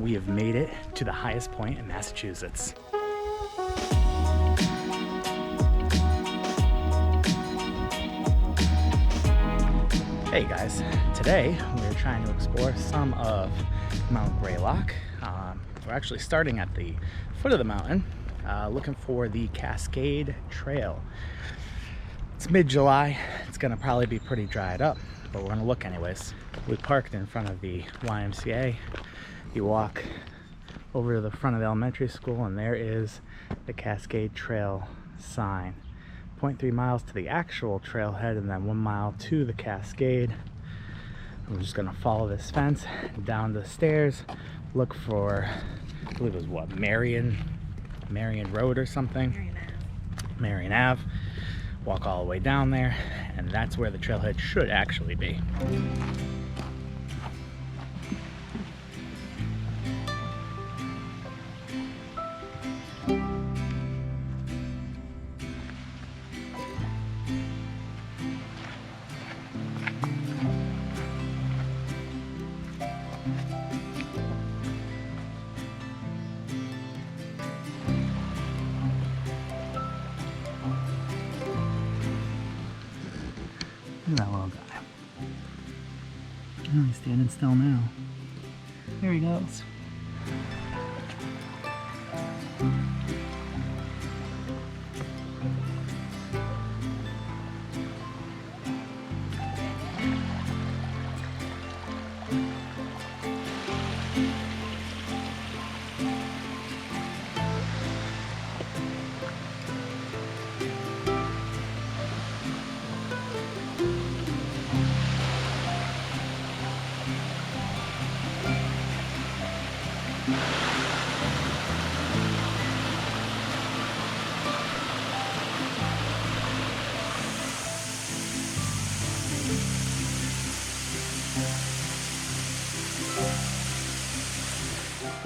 we have made it to the highest point in Massachusetts. Hey guys, today we're trying to explore some of Mount Greylock. We're actually starting at the foot of the mountain, looking for the Cascade Trail. It's mid-July, it's gonna probably be pretty dried up, but we're gonna look anyways. We parked in front of the YMCA. You walk over to the front of the elementary school and there is the Cascade Trail sign. 0.3 miles to the actual trailhead and then 1 mile to the Cascade. I'm just gonna follow this fence down the stairs, look for, I believe it was what, Marion Road or something? Marion Ave. Walk all the way down there, and that's where the trailhead should actually be. Look at that little guy. Oh, he's standing still now. There he goes.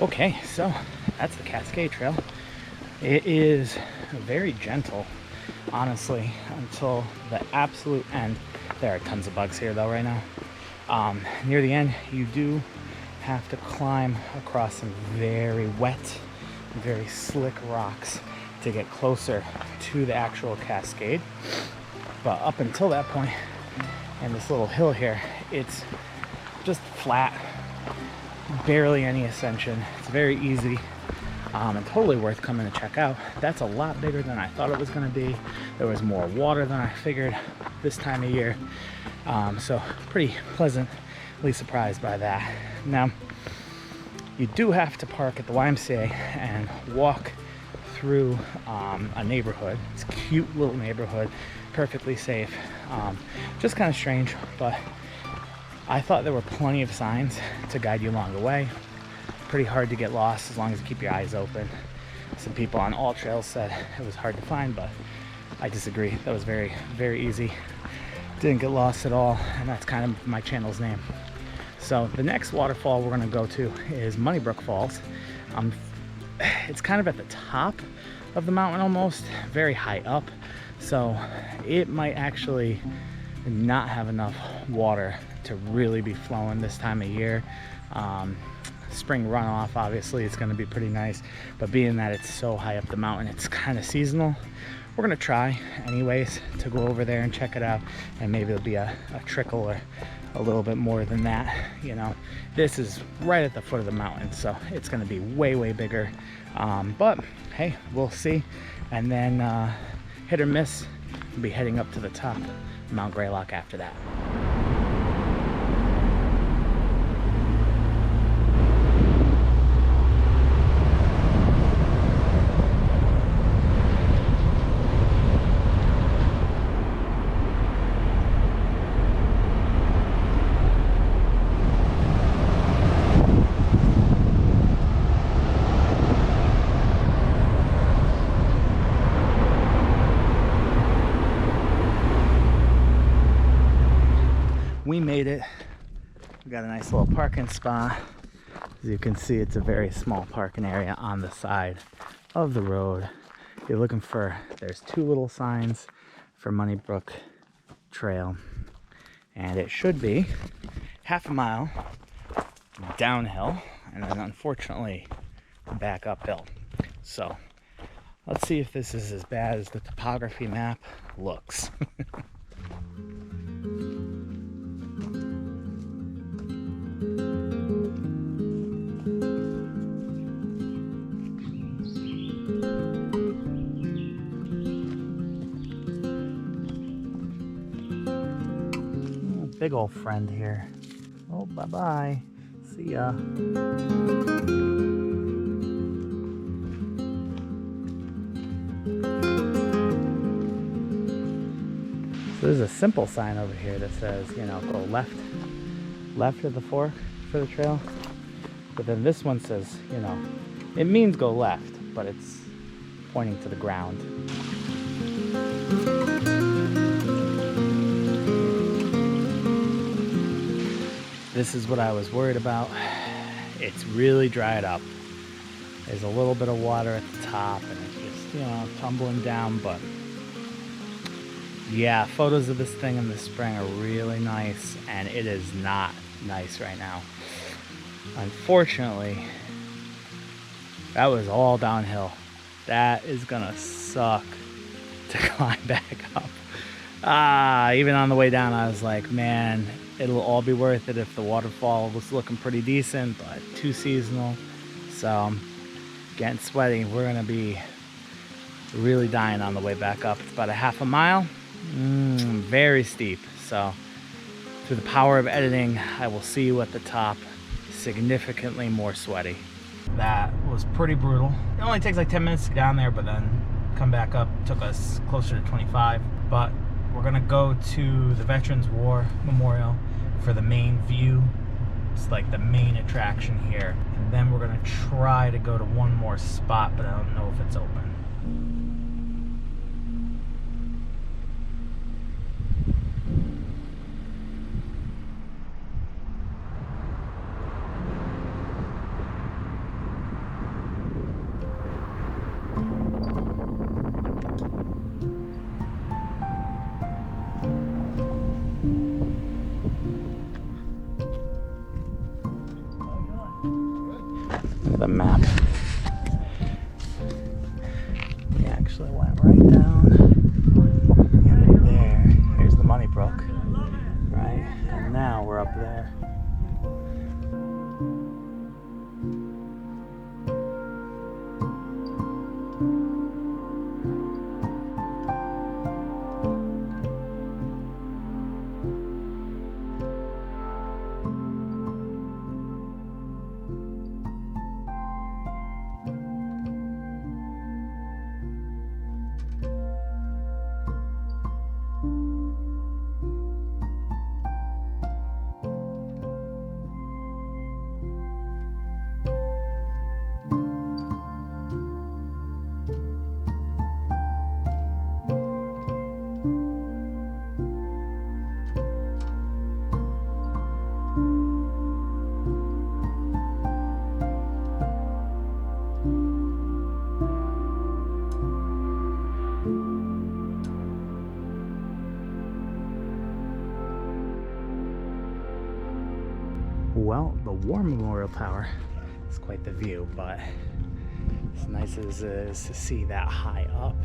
Okay, so that's the Cascade Trail. It is very gentle, honestly, until the absolute end. There are tons of bugs here though right now. Near the end, you do have to climb across some very wet, very slick rocks to get closer to the actual cascade. But up until that point, and this little hill here, it's just flat. Barely any ascension. It's very easy and totally worth coming to check out. That's a lot bigger than I thought it was going to be. There was more water than I figured this time of year, so pretty pleasantly surprised by that. Now you do have to park at the YMCA and walk through a neighborhood. It's a cute little neighborhood, perfectly safe. Just kind of strange, but I thought there were plenty of signs to guide you along the way. Pretty hard to get lost as long as you keep your eyes open. Some people on all trails said it was hard to find, but I disagree. That was very, very easy. Didn't get lost at all, and that's kind of my channel's name. So the next waterfall we're gonna go to is Brook Falls. It's kind of at the top of the mountain almost, very high up. So it might actually not have enough water to really be flowing this time of year. Spring runoff, obviously, it's going to be pretty nice, but being that it's so high up the mountain, it's kind of seasonal. We're going to try anyways to go over there and check it out, and maybe it'll be a trickle or a little bit more than that. You know, this is right at the foot of the mountain, so it's going to be way bigger, but hey, we'll see. And then hit or miss, we'll be heading up to the top of Mount Greylock after that. We made it. We got a nice little parking spot. As you can see, it's a very small parking area on the side of the road. You're looking for, there's two little signs for Brook Trail, and it should be half a mile downhill, and then unfortunately back uphill. So let's see if this is as bad as the topography map looks. Big old friend here. Oh, bye-bye. See ya. So there's a simple sign over here that says, you know, go left of the fork for the trail. But then this one says, you know, it means go left, but it's pointing to the ground. This is what I was worried about. It's really dried up. There's a little bit of water at the top and it's just, you know, tumbling down, but yeah, photos of this thing in the spring are really nice, and it is not nice right now. Unfortunately, that was all downhill. That is gonna suck to climb back up. Even on the way down, I was like, man, it'll all be worth it if the waterfall was looking pretty decent, but too seasonal. So I'm getting sweaty. We're gonna be really dying on the way back up. It's about a half a mile. Very steep. So through the power of editing, I will see you at the top, significantly more sweaty. That was pretty brutal. It only takes like 10 minutes to get down there, but then come back up took us closer to 25. But we're gonna go to the Veterans War Memorial for the main view. It's like the main attraction here. And then we're gonna try to go to one more spot, but I don't know if it's open. The map. We actually went right down there. Here's the Money Brook, right? And now we're up there. Well, the War Memorial Tower is quite the view, but as nice as it is to see that high up,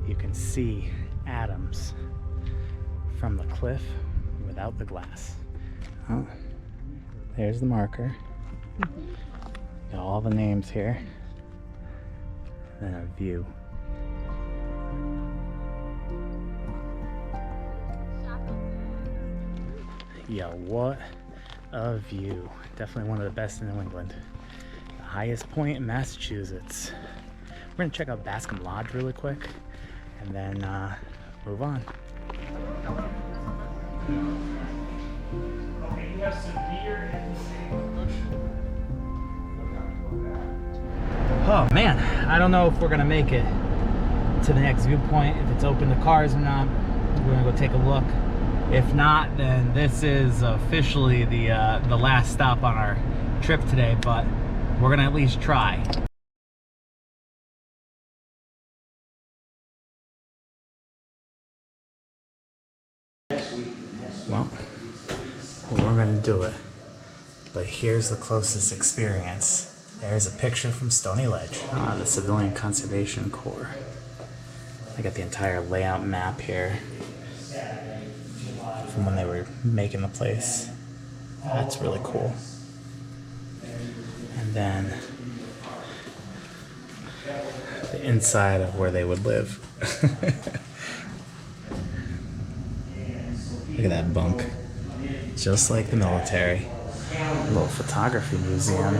you can see atoms from the cliff without the glass. Oh, there's the marker. Got all the names here. And then a view. Yeah, what a view. Definitely one of the best in New England. The highest point in Massachusetts. We're gonna check out Bascom Lodge really quick and then move on. Okay, you have severe Oh man, I don't know if we're gonna make it to the next viewpoint, if it's open to cars or not. We're gonna go take a look. If not, then this is officially the last stop on our trip today, but we're gonna at least try. Well, we're gonna do it. But here's the closest experience. There's a picture from Stony Ledge. The Civilian Conservation Corps. I got the entire layout map here from when they were making the place. That's really cool. And then the inside of where they would live. Look at that bunk. Just like the military. A little photography museum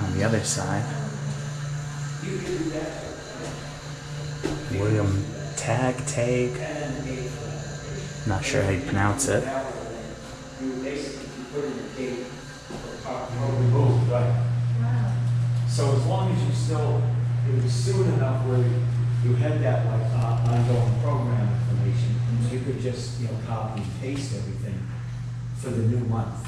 on the other side. William Tag. Not sure how you pronounce it. So as long as it was soon enough where you had that ongoing program information, you could just copy and paste everything for the new month.